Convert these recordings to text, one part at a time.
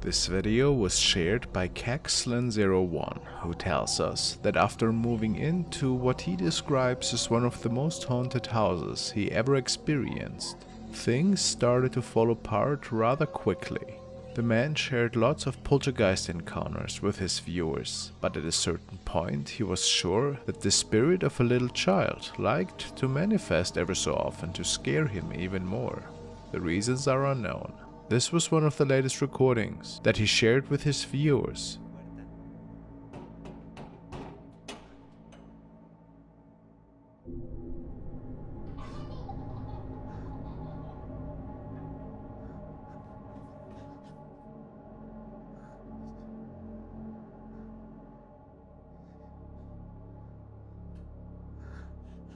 This video was shared by Xplain01, who tells us that after moving into what he describes as one of the most haunted houses he ever experienced, things started to fall apart rather quickly. The man shared lots of poltergeist encounters with his viewers, but at a certain point he was sure that the spirit of a little child liked to manifest ever so often to scare him even more. The reasons are unknown. This was one of the latest recordings that he shared with his viewers.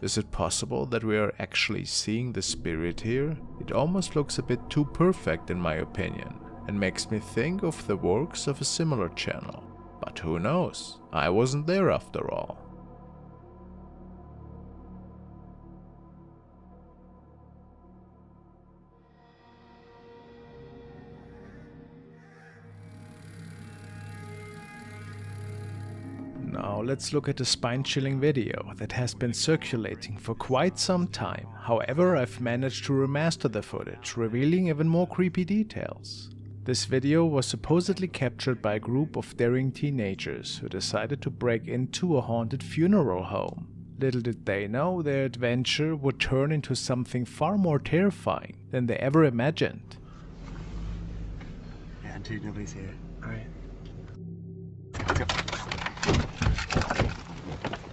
Is it possible that we are actually seeing the spirit here? It almost looks a bit too perfect in my opinion, and makes me think of the works of a similar channel. But who knows? I wasn't there after all. Now let's look at a spine-chilling video that has been circulating for quite some time. However, I've managed to remaster the footage, revealing even more creepy details. This video was supposedly captured by a group of daring teenagers who decided to break into a haunted funeral home. Little did they know their adventure would turn into something far more terrifying than they ever imagined. Yeah, dude, nobody's here. Alright. Let's go.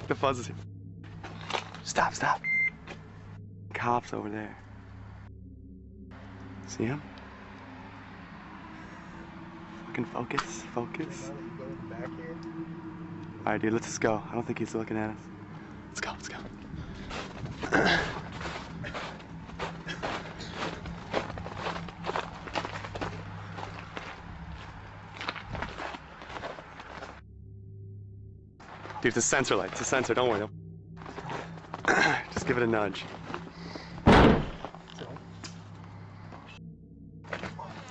The fuzz is here. Stop, stop. Cops over there. See him? Fucking focus, focus. Alright, dude, let's just go. I don't think he's looking at us. Let's go, let's go. Dude, it's a sensor light. It's a sensor. Don't worry. Just give it a nudge.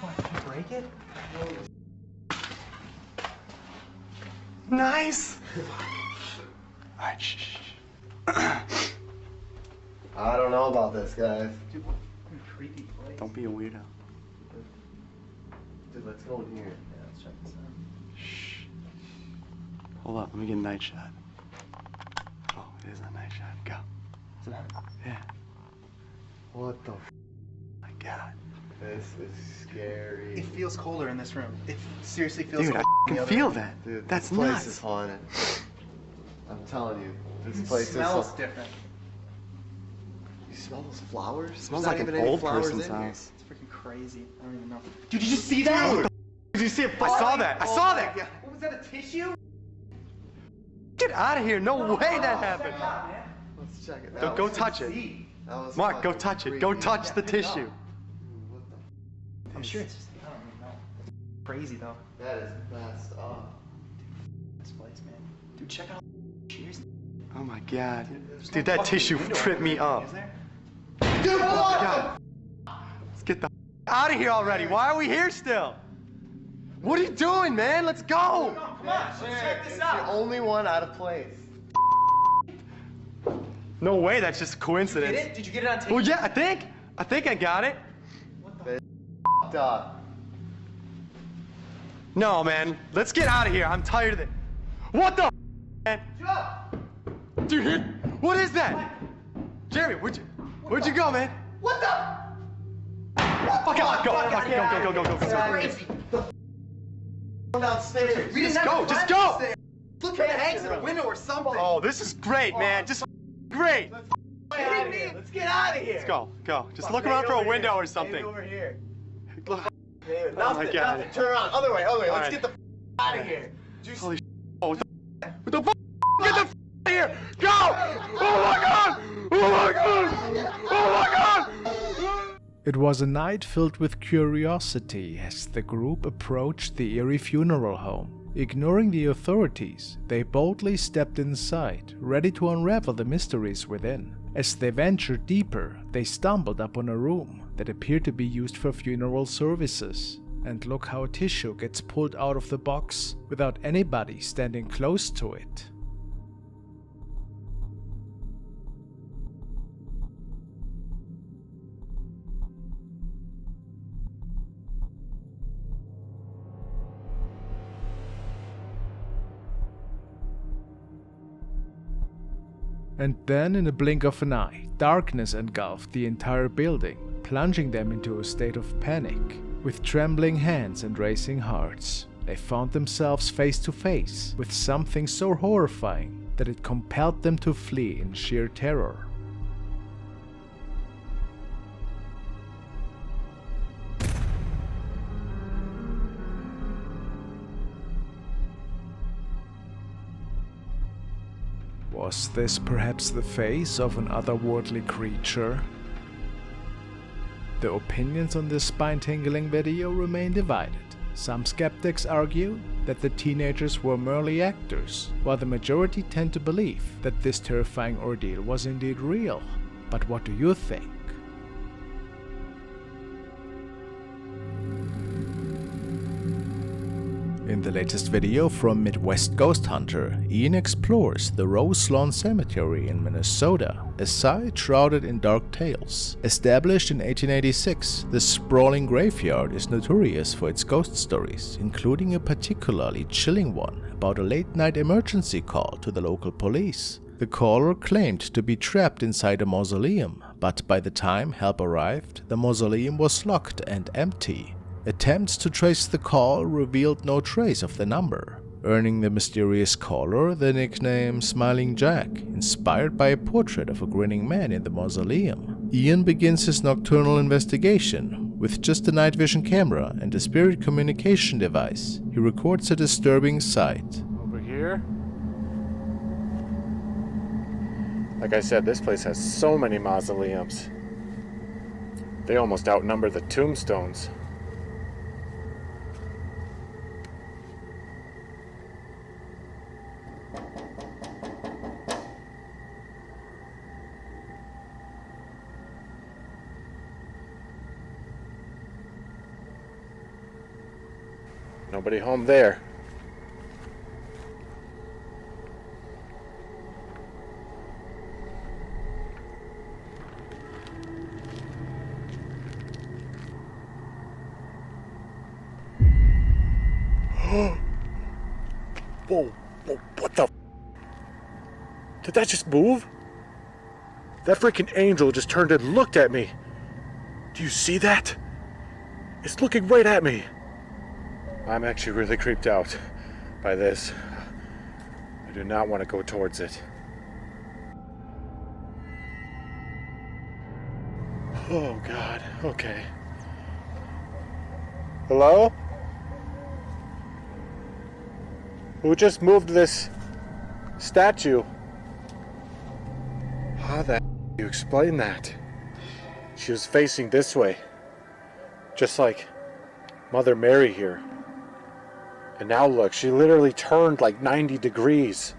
What? Did you break it? Nice! Alright, shh. I don't know about this, guys. Dude, what a creepy place. Don't be a weirdo. Dude, let's go in here. Yeah, let's check this out. Shh. Hold up, let me get a night shot. Oh, it is a night shot. Go. Is it on? Yeah. What the My God. This is scary. It feels colder in this room. It seriously feels Dude, colder. I can feel that. Dude, That's this place nuts. is haunted. I'm telling you, this It place smells is different. You smell those flowers? It smells There's like not an even any old flowers person's in here. house. It's freaking crazy. I don't even know. Dude, did you see that? Dude, did you see it? I saw that. I saw that. God. What was that, a tissue? Get out of here. No way that happened. Check it out, man. Let's check it. Go, go touch it. See. That was Mark, go fucking touch it. Go creepy. touch the Yeah, pick it up. tissue. What I'm sure it's just, I don't even know. It's crazy though. the? That is messed up. This place, man. Dude, check out cheers. Oh my God. There's Dude, no that fucking tissue window tripped me or up. anything, is there? Dude, what God. Let's get the out of here already. Why are we here still? What are you doing, man? Let's go. Come on, let's check this It's the out. only one out of place. No way, that's just a coincidence. Get it? Did you get it on tape? Well, yeah, I think I got it. Fucked up. No, man, let's get out of here. I'm tired of it. What the man? Dude, here, what is that? Jeremy, where'd you go, man? What the? Fuck out, go, fuck it, go, go. Crazy. Downstairs. We didn't Just have go, to just run go. upstairs. Look at the hangs in the window or something. Oh, this is great, man. Just great. Kidding me? Let's get out of here. Let's go. Just look around for a window or something. Over here. Look. Hey, Oh my God. nothing. Turn around. Other way. Let's right. get the out of here. Holy oh, what the fuck? Get the out of here. Go. Oh my God. Oh my God. Oh my God. It was a night filled with curiosity as the group approached the eerie funeral home. Ignoring the authorities, they boldly stepped inside, ready to unravel the mysteries within. As they ventured deeper, they stumbled upon a room that appeared to be used for funeral services. And look how tissue gets pulled out of the box without anybody standing close to it. And then, in a blink of an eye, darkness engulfed the entire building, plunging them into a state of panic. With trembling hands and racing hearts, they found themselves face to face with something so horrifying that it compelled them to flee in sheer terror. Was this perhaps the face of an otherworldly creature? The opinions on this spine-tingling video remain divided. Some skeptics argue that the teenagers were merely actors, while the majority tend to believe that this terrifying ordeal was indeed real. But what do you think? In the latest video from Midwest Ghost Hunter, Ian explores the Rose Lawn Cemetery in Minnesota, a site shrouded in dark tales. Established in 1886, the sprawling graveyard is notorious for its ghost stories, including a particularly chilling one about a late-night emergency call to the local police. The caller claimed to be trapped inside a mausoleum, but by the time help arrived, the mausoleum was locked and empty. Attempts to trace the call revealed no trace of the number, earning the mysterious caller the nickname Smiling Jack, inspired by a portrait of a grinning man in the mausoleum. Ian begins his nocturnal investigation. With just a night vision camera and a spirit communication device, he records a disturbing sight. Over here? Like I said, this place has so many mausoleums. They almost outnumber the tombstones. Nobody home there. Whoa, what the f? Did that just move? That freaking angel just turned and looked at me. Do you see that? It's looking right at me. I'm actually really creeped out by this. I do not want to go towards it. Oh God, okay. Hello? Who just moved this statue? How the do you explain that? She was facing this way, just like Mother Mary here. And now look, she literally turned like 90 degrees,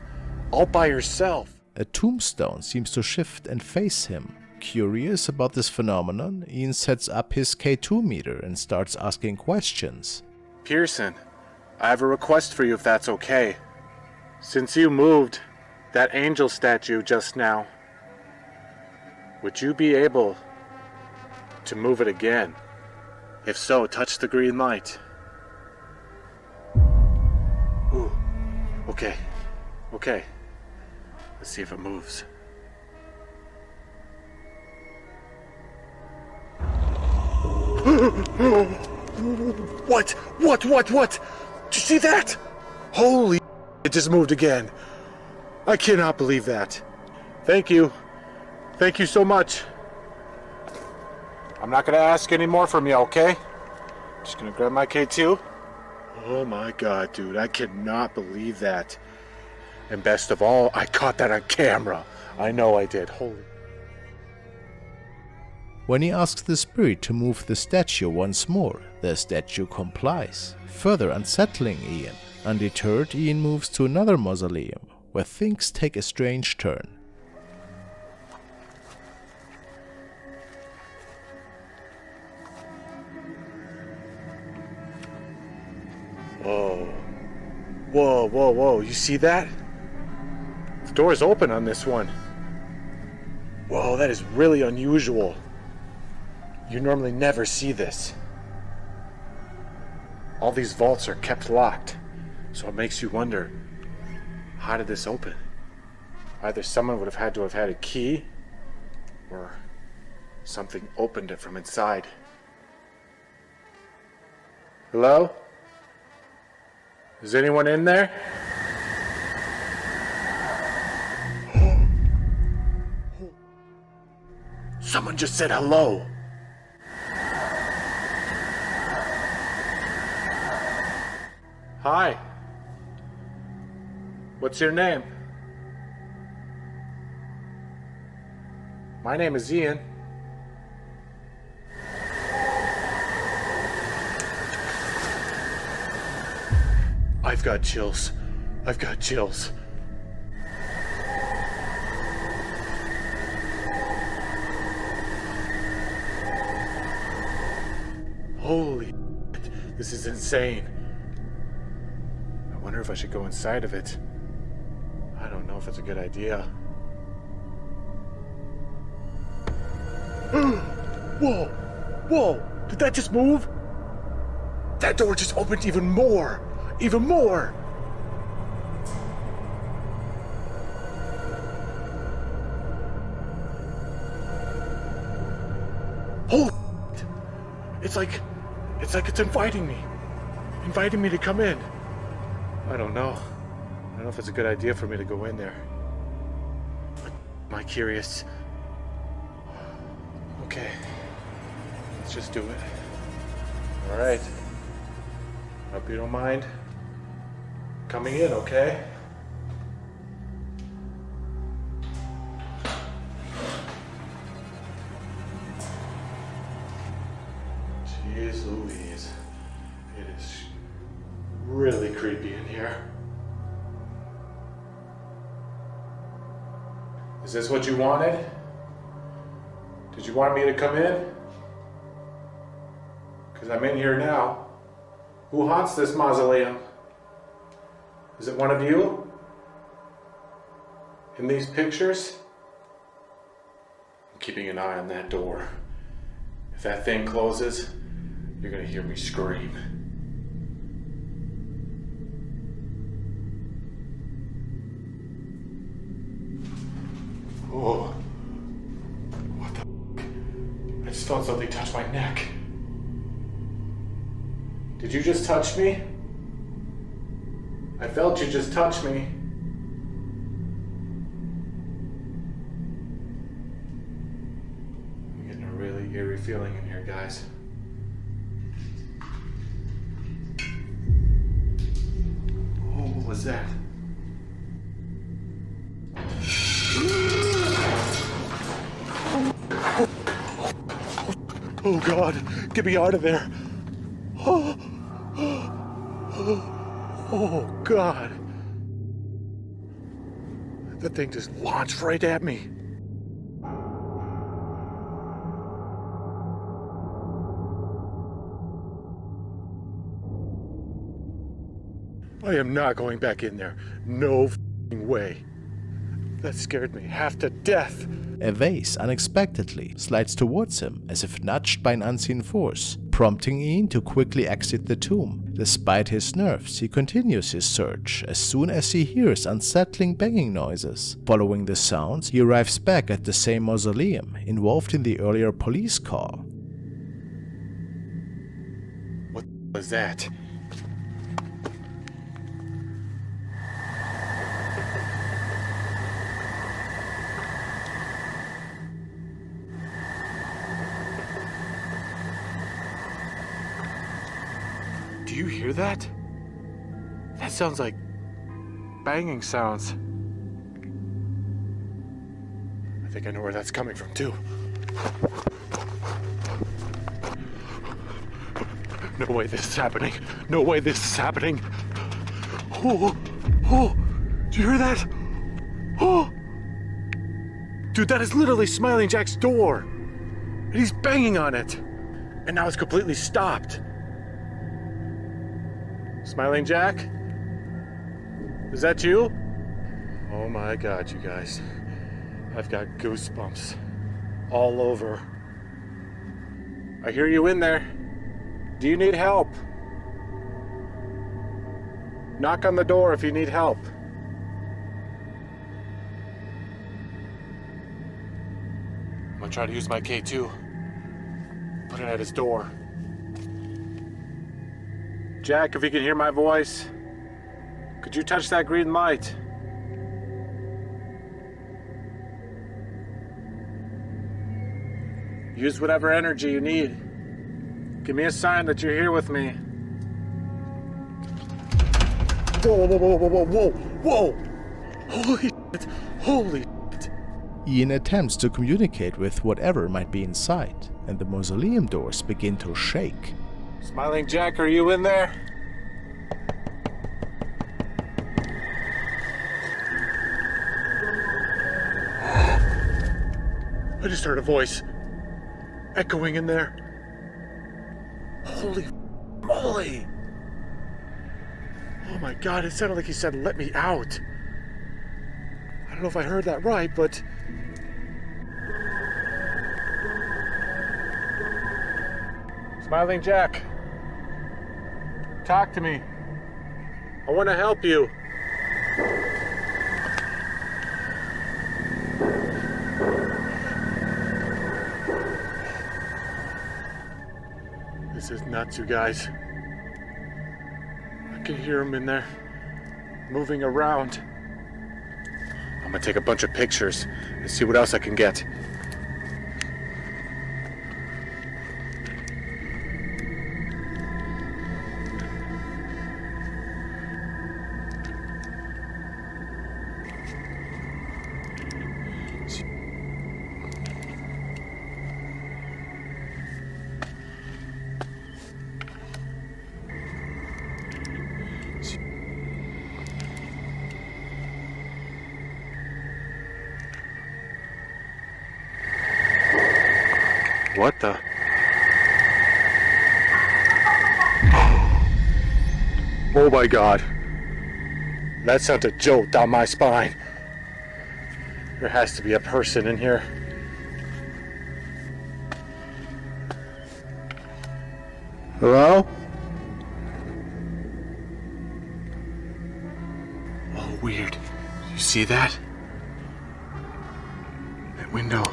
all by herself. A tombstone seems to shift and face him. Curious about this phenomenon, Ian sets up his K2 meter and starts asking questions. Pearson, I have a request for you if that's okay. Since you moved that angel statue just now, would you be able to move it again? If so, touch the green light. Ooh, okay. Let's see if it moves. What? Did you see that? Holy, it just moved again. I cannot believe that. Thank you so much. I'm not gonna ask any more from you, okay? Just gonna grab my K2. Oh my God, dude, I cannot believe that. And best of all, I caught that on camera. I know I did. Holy. When he asks the spirit to move the statue once more, the statue complies, further unsettling Ian. Undeterred, Ian moves to another mausoleum, where things take a strange turn. Whoa. Whoa, whoa, whoa. You see that? The door is open on this one. Whoa, that is really unusual. You normally never see this. All these vaults are kept locked, so it makes you wonder, how did this open? Either someone would have had to have had a key, or something opened it from inside. Hello? Is anyone in there? Someone just said hello. Hi. What's your name? My name is Ian. I've got chills. I've got chills. Holy shit, this is insane. I wonder if I should go inside of it. I don't know if it's a good idea. Whoa! Whoa! Did that just move? That door just opened even more! Even more! Holy shit. It's like it's inviting me to come in. I don't know if it's a good idea for me to go in there. But am I curious? Okay, let's just do it. All right. Hope you don't mind coming in, okay? Jeez Louise, it is really creepy in here. Is this what you wanted? Did you want me to come in? Because I'm in here now. Who haunts this mausoleum? Is it one of you? In these pictures? I'm keeping an eye on that door. If that thing closes, you're gonna hear me scream. Oh. What the f***? I just felt something touch my neck. Did you just touch me? I felt you just touch me. I'm getting a really eerie feeling in here, guys. Oh, what was that? Oh God, get me out of there. Oh God. That thing just launched right at me. I am not going back in there. No f***ing way. That scared me half to death. A vase unexpectedly slides towards him as if nudged by an unseen force, prompting Ian to quickly exit the tomb. Despite his nerves, he continues his search as soon as he hears unsettling banging noises. Following the sounds, he arrives back at the same mausoleum involved in the earlier police call. What was that? Do you hear that? That sounds like banging sounds. I think I know where that's coming from too. No way this is happening. No way this is happening. Oh, oh, do you hear that? Oh, dude, that is literally Smiling Jack's door. And he's banging on it. And now it's completely stopped. Smiling Jack? Is that you? Oh my God, you guys. I've got goosebumps all over. I hear you in there. Do you need help? Knock on the door if you need help. I'm gonna try to use my K2. Put it at his door. Jack, if you can hear my voice, could you touch that green light? Use whatever energy you need. Give me a sign that you're here with me. Whoa, whoa, whoa, whoa, whoa, whoa, whoa! Holy shit, holy shit. Ian attempts to communicate with whatever might be inside, and the mausoleum doors begin to shake. Smiling Jack, are you in there? I just heard a voice echoing in there. Holy moly! Oh my God, it sounded like he said, "Let me out." I don't know if I heard that right, but... Smiling Jack, talk to me. I want to help you. This is nuts, you guys. I can hear him in there, moving around. I'm gonna take a bunch of pictures and see what else I can get. What the? Oh my God. That sent a jolt down my spine. There has to be a person in here. Hello? Oh, weird. You see that? That window.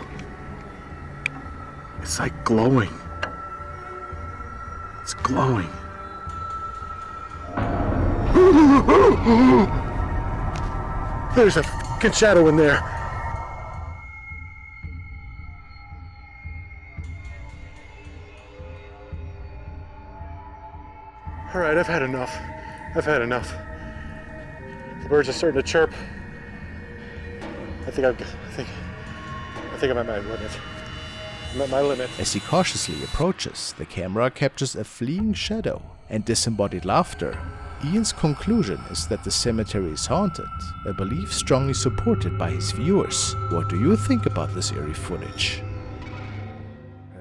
It's like glowing. It's glowing. There's a fucking shadow in there. All right, I've had enough. I've had enough. The birds are starting to chirp. I think I'm at my limit. I'm at my limit. As he cautiously approaches, the camera captures a fleeing shadow and disembodied laughter. Ian's conclusion is that the cemetery is haunted, a belief strongly supported by his viewers. What do you think about this eerie footage?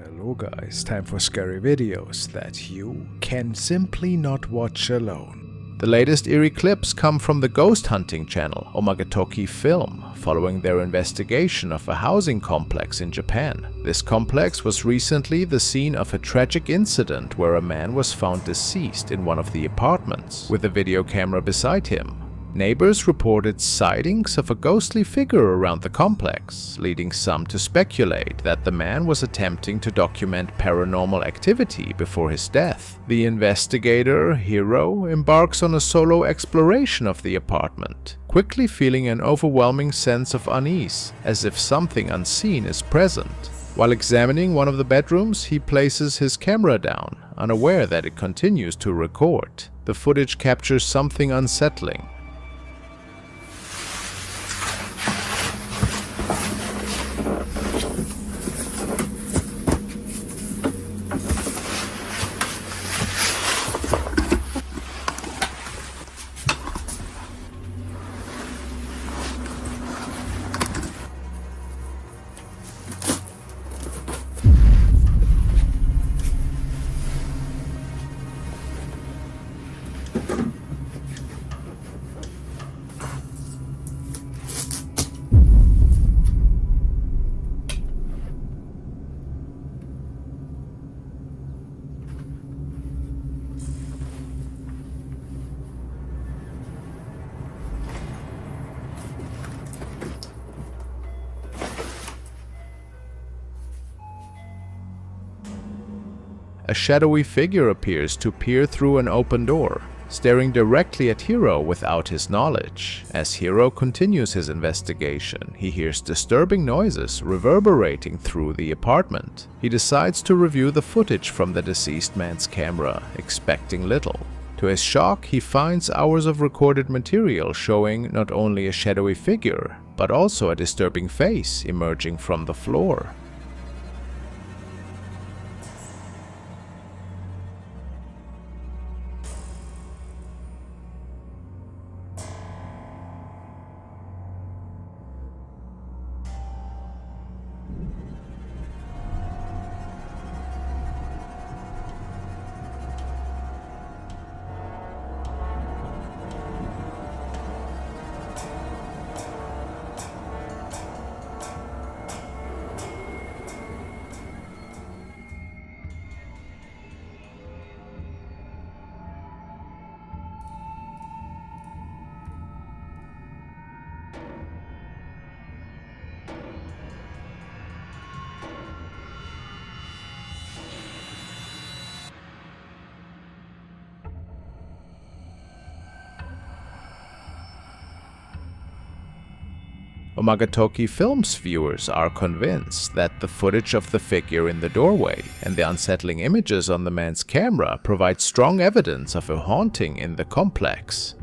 Hello guys, time for scary videos that you can simply not watch alone. The latest eerie clips come from the ghost hunting channel Omagatoki Film, following their investigation of a housing complex in Japan. This complex was recently the scene of a tragic incident where a man was found deceased in one of the apartments, with a video camera beside him. Neighbors reported sightings of a ghostly figure around the complex, leading some to speculate that the man was attempting to document paranormal activity before his death. The investigator, Hiro, embarks on a solo exploration of the apartment, quickly feeling an overwhelming sense of unease, as if something unseen is present. While examining one of the bedrooms, he places his camera down, unaware that it continues to record. The footage captures something unsettling. a shadowy figure appears to peer through an open door, staring directly at Hiro without his knowledge. As Hiro continues his investigation, he hears disturbing noises reverberating through the apartment. He decides to review the footage from the deceased man's camera, expecting little. To his shock, he finds hours of recorded material showing not only a shadowy figure, but also a disturbing face emerging from the floor. Omagatoki Films viewers are convinced that the footage of the figure in the doorway and the unsettling images on the man's camera provide strong evidence of a haunting in the complex.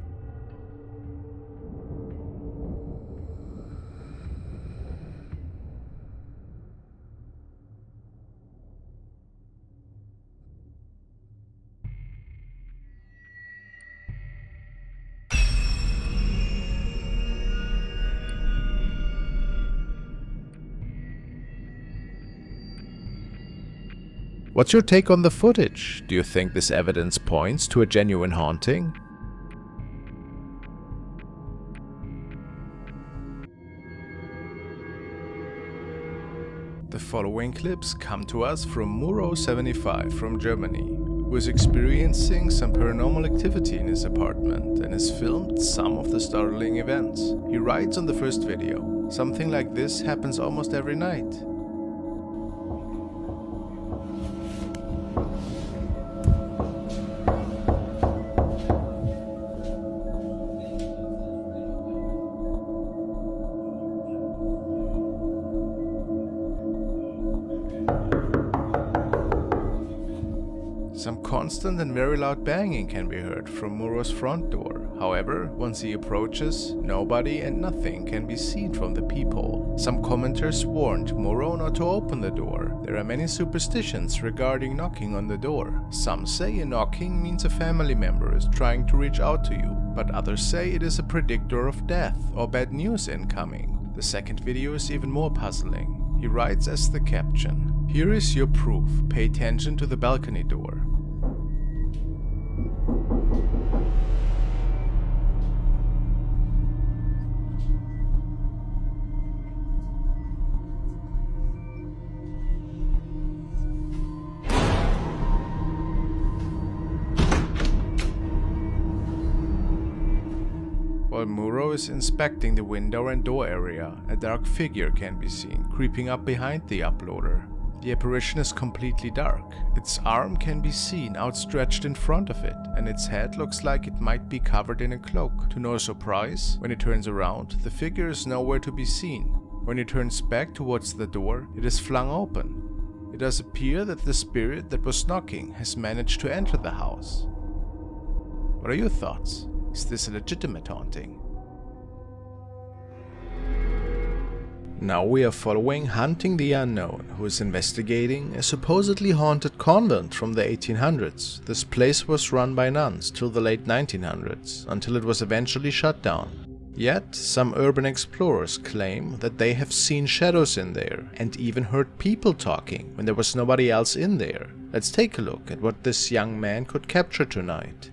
What's your take on the footage? Do you think this evidence points to a genuine haunting? The following clips come to us from Muro75 from Germany, who is experiencing some paranormal activity in his apartment and has filmed some of the startling events. He writes on the first video, "Something like this happens almost every night. Some constant and very loud banging can be heard from Muro's front door. However, once he approaches, nobody and nothing can be seen from the peephole. Some commenters warned Muro not to open the door. There are many superstitions regarding knocking on the door. Some say a knocking means a family member is trying to reach out to you, but others say it is a predictor of death or bad news incoming. The second video is even more puzzling. He writes as the caption, "Here is your proof. Pay attention to the balcony door." While Muro is inspecting the window and door area, a dark figure can be seen creeping up behind the uploader. The apparition is completely dark. Its arm can be seen outstretched in front of it, and its head looks like it might be covered in a cloak. To no surprise, when it turns around, the figure is nowhere to be seen. When it turns back towards the door, it is flung open. It does appear that the spirit that was knocking has managed to enter the house. What are your thoughts? Is this a legitimate haunting? Now we are following Hunting the Unknown, who is investigating a supposedly haunted convent from the 1800s. This place was run by nuns till the late 1900s, until it was eventually shut down. Yet, some urban explorers claim that they have seen shadows in there, and even heard people talking when there was nobody else in there. Let's take a look at what this young man could capture tonight.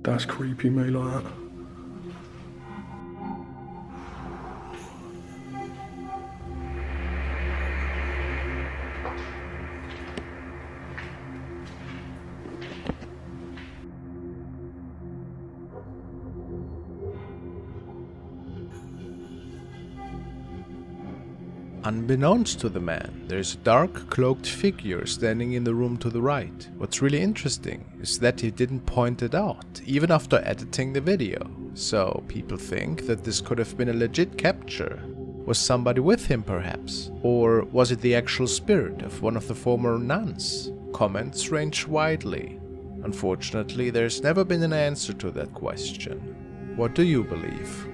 That's creepy, me, like that. Unbeknownst to the man, there's a dark cloaked figure standing in the room to the right. What's really interesting is that he didn't point it out, even after editing the video. So people think that this could have been a legit capture. Was somebody with him perhaps? Or was it the actual spirit of one of the former nuns? Comments range widely. Unfortunately, there's never been an answer to that question. What do you believe?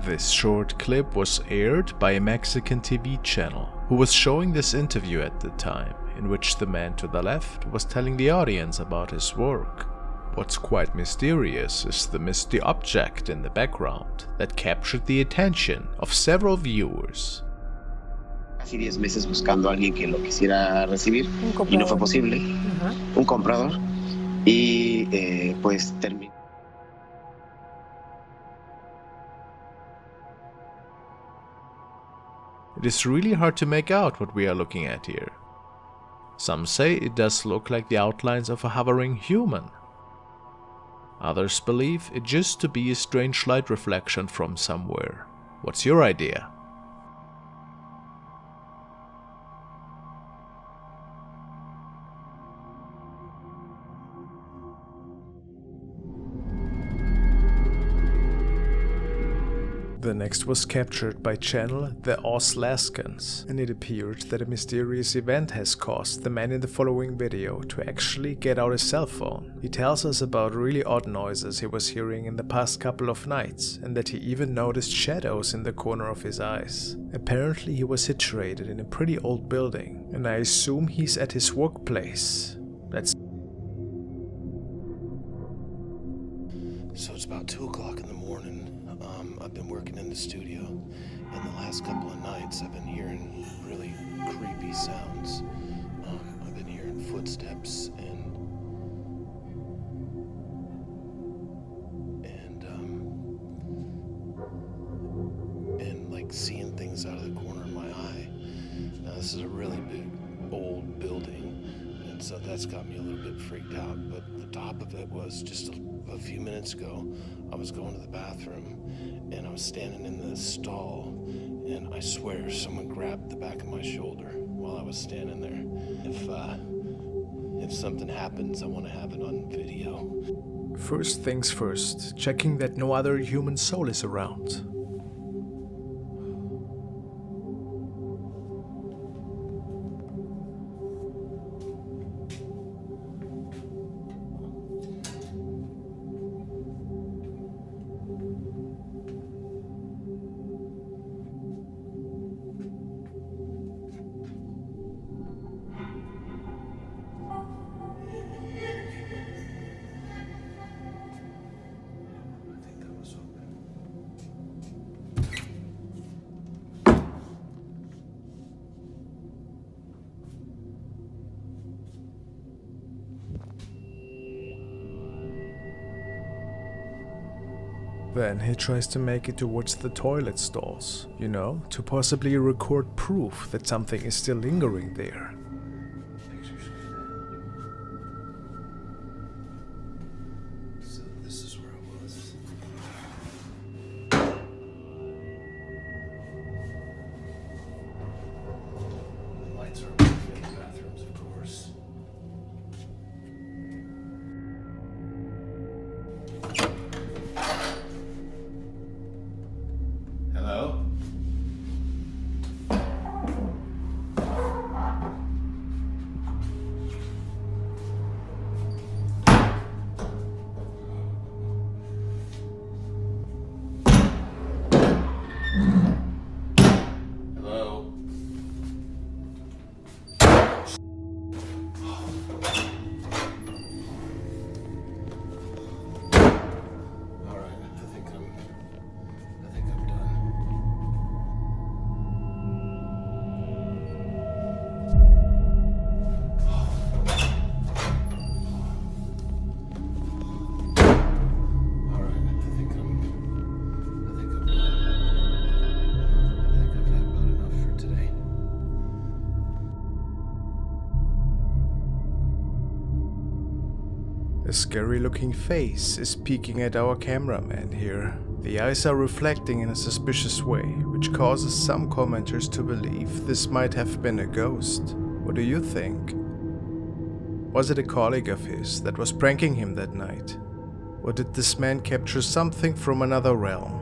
This short clip was aired by a Mexican TV channel who was showing this interview at the time, in which the man to the left was telling the audience about his work. What's quite mysterious is the misty object in the background that captured the attention of several viewers. Casi 10 meses buscando a alguien que lo quisiera recibir y no fue posible. Un comprador y pues terminó. It is really hard to make out what we are looking at here. Some say it does look like the outlines of a hovering human. Others believe it just to be a strange light reflection from somewhere. What's your idea? The next was captured by channel The Oslaskans, and it appeared that a mysterious event has caused the man in the following video to actually get out his cell phone. He tells us about really odd noises he was hearing in the past couple of nights, and that he even noticed shadows in the corner of his eyes. Apparently he was situated in a pretty old building, and I assume he's at his workplace. That's So it's about 2 o'clock in the morning. I've been working in the studio, and the last couple of nights I've been hearing really creepy sounds. I've been hearing footsteps and like seeing things out of the corner of my eye. Now this is a really big old building, and so that's got me a little bit freaked out. But the top of it was just a few minutes ago, I was going to the bathroom and I was standing in the stall, and I swear someone grabbed the back of my shoulder while I was standing there. If something happens, I want to have it on video. first things first, checking that no other human soul is around. Then he tries to make it towards the toilet stalls, you know, to possibly record proof that something is still lingering there. So this is where I was. The lights are on in the bathrooms, of course. Hello? Hello? A scary-looking face is peeking at our cameraman here. The eyes are reflecting in a suspicious way, which causes some commenters to believe this might have been a ghost. What do you think? Was it a colleague of his that was pranking him that night? Or did this man capture something from another realm?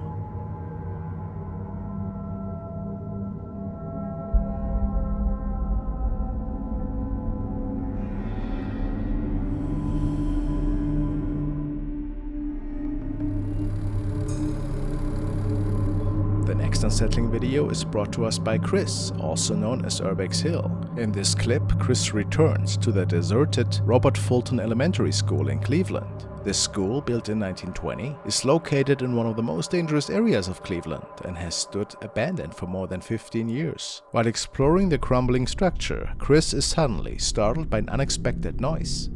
The next unsettling video is brought to us by Chris, also known as Urbex Hill. In this clip, Chris returns to the deserted Robert Fulton Elementary School in Cleveland. This school, built in 1920, is located in one of the most dangerous areas of Cleveland and has stood abandoned for more than 15 years. While exploring the crumbling structure, Chris is suddenly startled by an unexpected noise.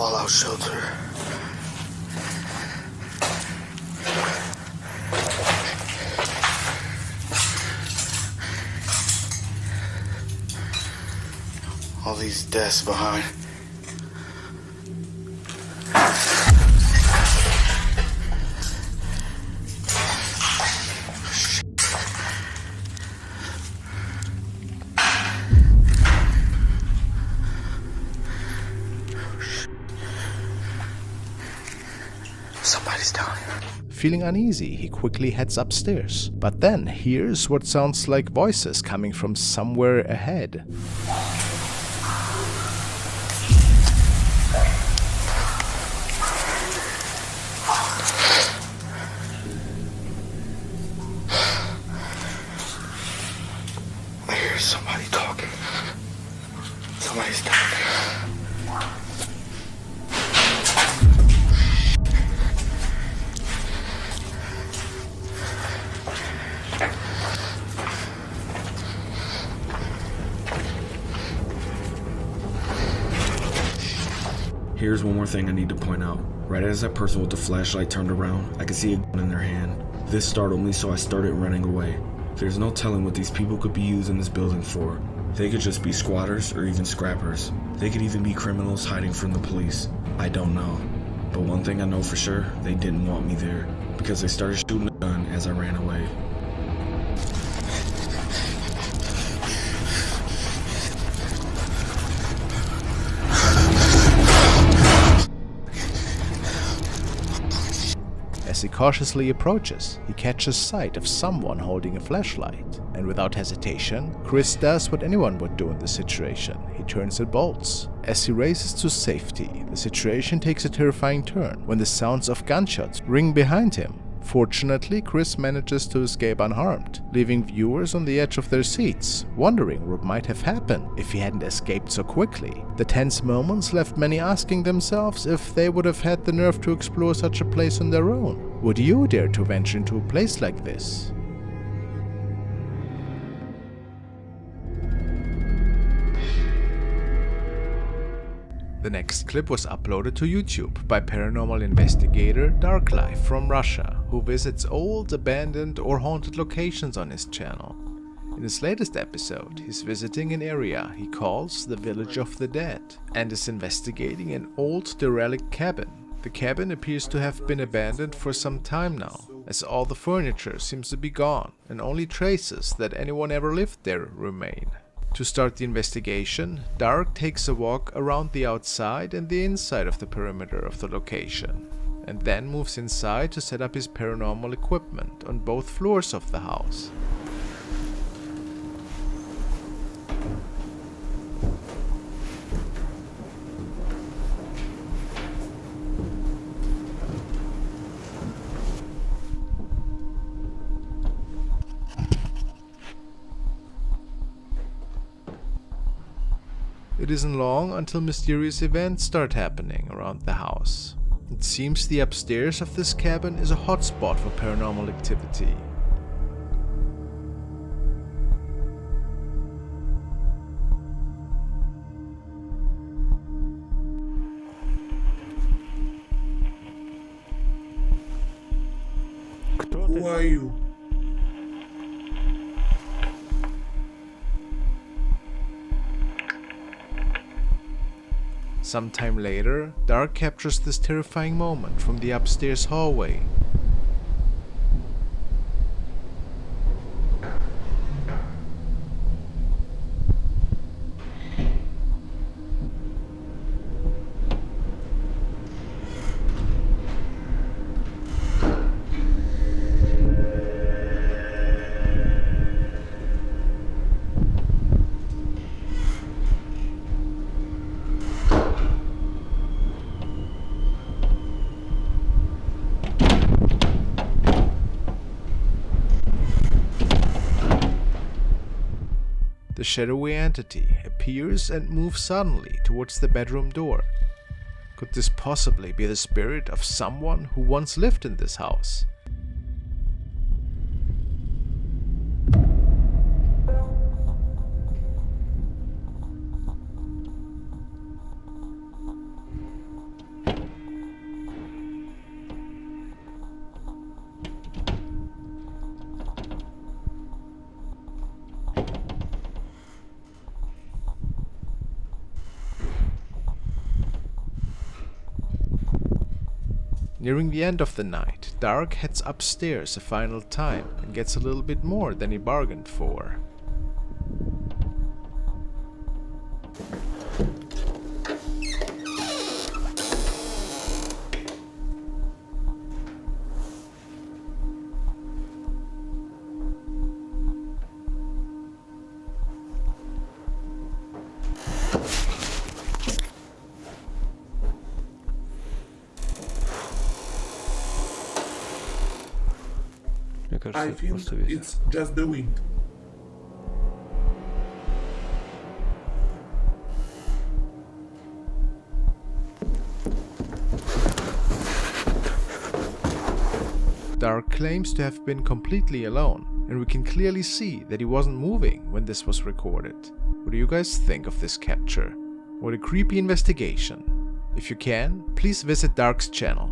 Fallout shelter. All these desks behind. Somebody's down here. Feeling uneasy, he quickly heads upstairs, but then hears what sounds like voices coming from somewhere ahead. I hear somebody talking. Somebody's down there. Here's one more thing I need to point out. Right as that person with the flashlight turned around, I could see a gun in their hand. This startled me, so I started running away. There's no telling what these people could be using this building for. They could just be squatters or even scrappers. They could even be criminals hiding from the police. I don't know. But one thing I know for sure, they didn't want me there, because they started shooting a gun as I ran away. As he cautiously approaches, he catches sight of someone holding a flashlight, and without hesitation, Chris does what anyone would do in this situation. He turns and bolts. As he races to safety, the situation takes a terrifying turn when the sounds of gunshots ring behind him. Fortunately, Chris manages to escape unharmed, leaving viewers on the edge of their seats, wondering what might have happened if he hadn't escaped so quickly. The tense moments left many asking themselves if they would have had the nerve to explore such a place on their own. Would you dare to venture into a place like this? The next clip was uploaded to YouTube by paranormal investigator Darklife from Russia, who visits old, abandoned or haunted locations on his channel. In his latest episode, he's visiting an area he calls the Village of the Dead and is investigating an old derelict cabin. The cabin appears to have been abandoned for some time now, as all the furniture seems to be gone and only traces that anyone ever lived there remain. To start the investigation, Dark takes a walk around the outside and the inside of the perimeter of the location, and then moves inside to set up his paranormal equipment on both floors of the house. It isn't long until mysterious events start happening around the house. It seems the upstairs of this cabin is a hotspot for paranormal activity. Who are you? Sometime later, Dark captures this terrifying moment from the upstairs hallway. The shadowy entity appears and moves suddenly towards the bedroom door. Could this possibly be the spirit of someone who once lived in this house? Nearing the end of the night, Dark heads upstairs a final time and gets a little bit more than he bargained for. I think it's just the wind. Dark claims to have been completely alone, and we can clearly see that he wasn't moving when this was recorded. What do you guys think of this capture? What a creepy investigation. If you can, please visit Dark's channel.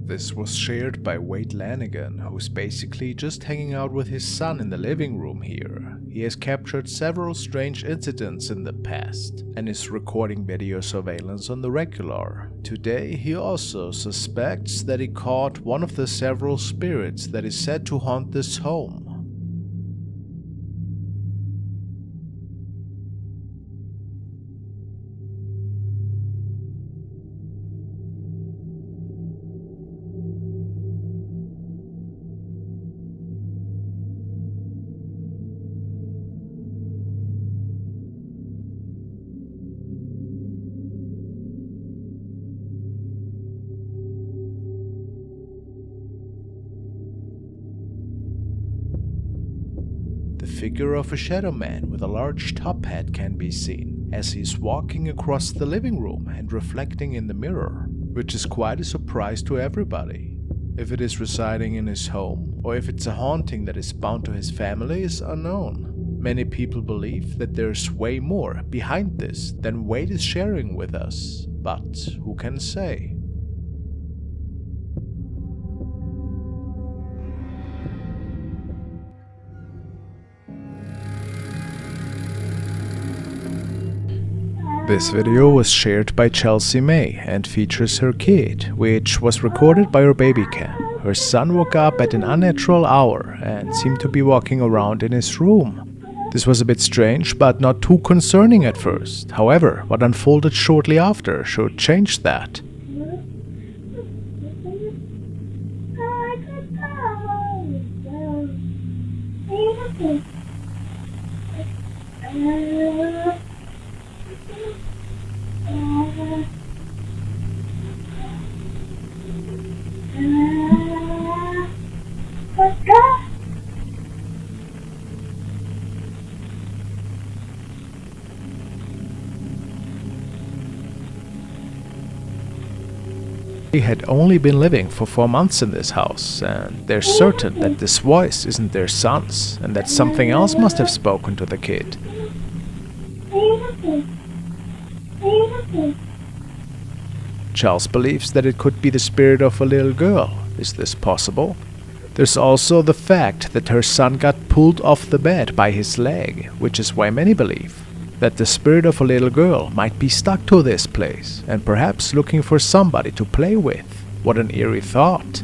This was shared by Wade Lanigan, who's basically just hanging out with his son in the living room here. He has captured several strange incidents in the past and is recording video surveillance on the regular. Today he also suspects that he caught one of the several spirits that is said to haunt this home. The figure of a shadow man with a large top hat can be seen as he's walking across the living room and reflecting in the mirror, which is quite a surprise to everybody. If it is residing in his home, or if it's a haunting that is bound to his family, is unknown. Many people believe that there's way more behind this than Wade is sharing with us, but who can say? This video was shared by Chelsea May and features her kid, which was recorded by her baby cam. Her son woke up at an unnatural hour and seemed to be walking around in his room. This was a bit strange, but not too concerning at first. However, what unfolded shortly after should change that. He had only been living for 4 months in this house, and they're certain that this voice isn't their son's, and that something else must have spoken to the kid. Charles believes that it could be the spirit of a little girl. Is this possible? There's also the fact that her son got pulled off the bed by his leg, which is why many believe that the spirit of a little girl might be stuck to this place and perhaps looking for somebody to play with. What an eerie thought.